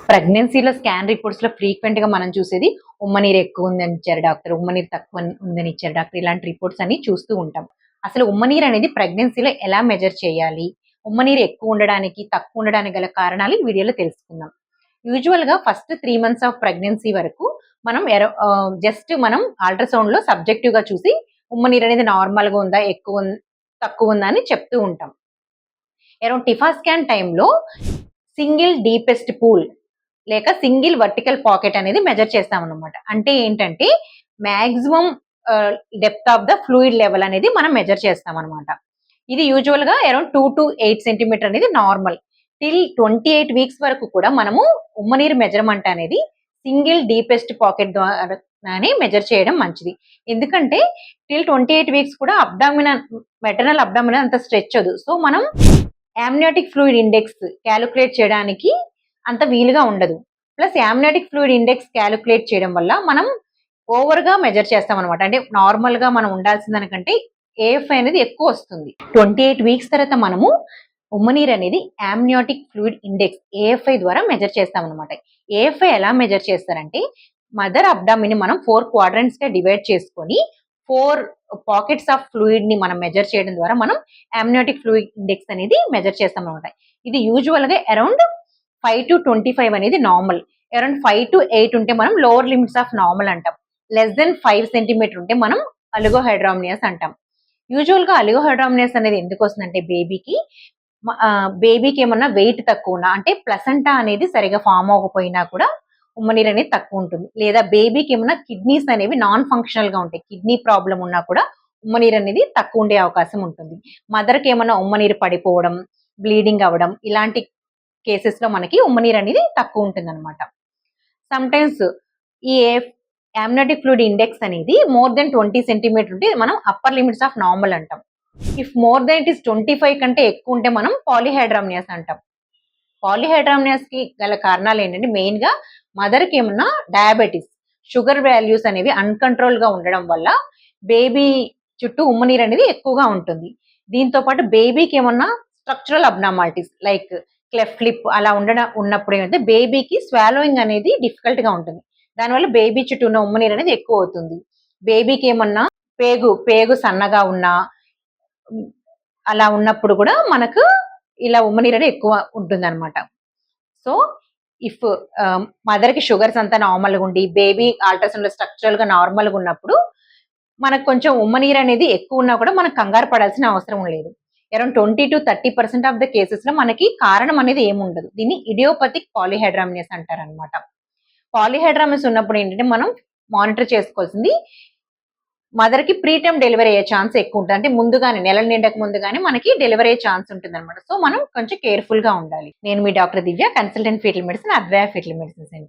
ప్రెగ్నెన్సీలో స్కాన్ రిపోర్ట్స్‌లో ఫ్రీక్వెంట్‌గా మనం చూసేది ఉమ్మనీరు ఎక్కువ ఉందని ఇచ్చారు డాక్టర్, ఉమ్మనీరు తక్కువ ఉందని ఇచ్చారు డాక్టర్. ఇలాంటి రిపోర్ట్స్ అన్ని చూస్తూ ఉంటాం. అసలు ఉమ్మనీరు అనేది ప్రెగ్నెన్సీలో ఎలా మెజర్ చేయాలి? ఉమ్మనీరు ఎక్కువ ఉండడానికి, తక్కువ ఉండడానికి గల కారణాలు ఈ వీడియోలో తెలుసుకుందాం. యూజువల్‌గా ఫస్ట్ 3 మంత్స్ ఆఫ్ ప్రెగ్నెన్సీ వరకు మనం జస్ట్ మనం అల్ట్రాసౌండ్‌లో సబ్జెక్టివ్‌గా చూసి ఉమ్మనీరు అనేది నార్మల్‌గా ఉందా? తక్కువ ఉందా? అని చెప్తూ ఉంటాం. అరౌండ్ టిఫా స్కాన్ టైంలో సింగిల్ డీపెస్ట్ పూల్ లేక సింగిల్ వర్టికల్ పాకెట్ అనేది మెజర్ చేస్తామన్నమాట. అంటే ఏంటంటే maximum depth of the fluid level అనేది మనం మెజర్ చేస్తామన్నమాట. ఇది యూజువల్‌గా అరౌండ్ 2-8 సెంటీమీటర్ అనేది నార్మల్. టిల్ 28 వీక్స్ వరకు కూడా మనము ఉమ్మనీరు మెజర్‌మెంట్ అనేది సింగిల్ డీపెస్ట్ పాకెట్ ద్వారానే మెజర్ చేయడం మంచిది. ఎందుకంటే టిల్ 28 వీక్స్ కూడా మెటర్నల్ అబ్డామినల్ అంత స్ట్రెచ్ సో మనం యామ్నియాటిక్ ఫ్లూయిడ్ ఇండెక్స్ క్యాలిక్యులేట్ చేయడానికి అంత వీలుగా ఉండదు. Plus amniotic fluid index calculate చేయడం వల్ల మనం ఓవర్‌గా మెజర్ చేస్తామన్నమాట. అంటే నార్మల్‌గా మనం ఉండాల్సిన దానికంటే ఏఎఫ్ఐ అనేది ఎక్కువ వస్తుంది. 28 వీక్స్ తర్వాత మనము ఉమ్మనీరు అనేది యామ్నియాటిక్ ఫ్లూయిడ్ ఇండెక్స్ ఏఎఫ్ఐ ద్వారా మెజర్ చేస్తామన్నమాట. ఏఎఫ్ఐ ఎలా మెజర్ చేస్తారంటే మదర్ అబ్డామిన్ మనం 4 క్వాడ్రంట్స్‌గా డివైడ్ చేసుకొని 4 పాకెట్స్ ఆఫ్ ఫ్లూయిడ్ ని మనం మెజర్ చేయడం ద్వారా మనం యామ్నియాటిక్ ఫ్లూయిడ్ ఇండెక్స్ అనేది మెజర్ చేస్తామన్నమాట. ఇది యూజువల్‌గా అరౌండ్ 5-25 అనేది నార్మల్. అరౌండ్ 5-8 ఉంటే మనం లోవర్ లిమిట్స్ ఆఫ్ నార్మల్ అంటాం. లెస్ దెన్ 5 సెంటీమీటర్ ఉంటే మనం అలిగోహైడ్రామినియస్ అంటాం. యూజువల్‌గా అలిగోహైడ్రామినియస్ అనేది ఎందుకు వస్తుందంటే బేబీకి ఏమన్నా వెయిట్ తక్కువ ఉన్నా అంటే ప్లసెంటా అనేది సరిగా ఫామ్ అవ్వకపోయినా కూడా ఉమ్మనీరు అనేది తక్కువ ఉంటుంది. లేదా బేబీకి ఏమన్నా కిడ్నీస్ అనేవి నాన్ ఫంక్షనల్ గా ఉంటాయి. కిడ్నీ ప్రాబ్లం ఉన్నా కూడా ఉమ్మనీరు అనేది తక్కువ ఉండే అవకాశం ఉంటుంది. మదర్‌కి ఏమన్నా ఉమ్మనీరు పడిపోవడం, బ్లీడింగ్ అవ్వడం ఇలాంటి కేసెస్ లో మనకి ఉమ్మనీరు అనేది తక్కువ ఉంటుందన్నమాట. సమ్‌టైమ్స్ ఈ యామ్నియాటిక్ ఫ్లూయిడ్ ఇండెక్స్ అనేది మోర్ దెన్ 20 సెంటీమీటర్ ఉంటే మనం అప్పర్ లిమిట్స్ ఆఫ్ నార్మల్ అంటాం. If more than it is 25 కంటే ఎక్కువ ఉంటే మనం పాలీహైడ్రామినియస్ అంటాం. పాలీహైడ్రామినియస్ కి గల కారణాలు ఏంటంటే మెయిన్ గా మదర్ కి ఏమన్నా డయాబెటిస్, షుగర్ వాల్యూస్ అనేవి అన్‌కంట్రోల్ గా ఉండడం వల్ల బేబీ చుట్టూ ఉమ్మనీరు అనేది ఎక్కువగా ఉంటుంది. దీంతో పాటు బేబీకి ఏమన్నా structural abnormalities like cleft lip అలా ఉన్నప్పుడు ఏమైతే బేబీకి స్వాలోయింగ్ అనేది డిఫికల్ట్ గా ఉంటుంది. దానివల్ల బేబీ చుట్టూ ఉన్న ఉమ్మనీరు అనేది ఎక్కువ అవుతుంది. బేబీకి ఏమన్నా పేగు సన్నగా ఉన్నా అలా ఉన్నప్పుడు కూడా మనకు ఇలా ఉమ్మనీరు అనేది ఎక్కువ ఉంటుందన్నమాట. సో ఇఫ్ మదర్ కి షుగర్స్ అంతా నార్మల్‌గా ఉండి బేబీ అల్ట్రాసౌండ్ స్ట్రక్చరల్ గా నార్మల్‌గా ఉన్నప్పుడు మనకు కొంచెం ఉమ్మనీరు అనేది ఎక్కువ ఉన్నా కూడా మనం కంగారు పడాల్సిన అవసరం లేదు. అరౌండ్ 20-30% ఆఫ్ ద కేసెస్ లో మనకి కారణం అనేది ఏముండదు. దీన్ని ఇడియోపతిక్ పాలీహైడ్రామినియస్ అంటారనమాట. పాలీహైడ్రామినియస్ ఉన్నప్పుడు ఏంటంటే మనం మానిటర్ చేసుకోవాల్సింది మదర్ కి ప్రీటర్మ్ డెలివరీ అయ్యే ఛాన్స్ ఎక్కువ ఉంటుంది. అంటే ముందుగానే నెల నిండక ముందుగానే మనకి డెలివరీ అయ్యే ఛాన్స్ ఉంటుందన్నమాట. సో మనం కొంచెం కేర్ఫుల్ గా ఉండాలి. నేను మీ doctor Divya, consultant fetal medicine, Advaya fetal medicine centre.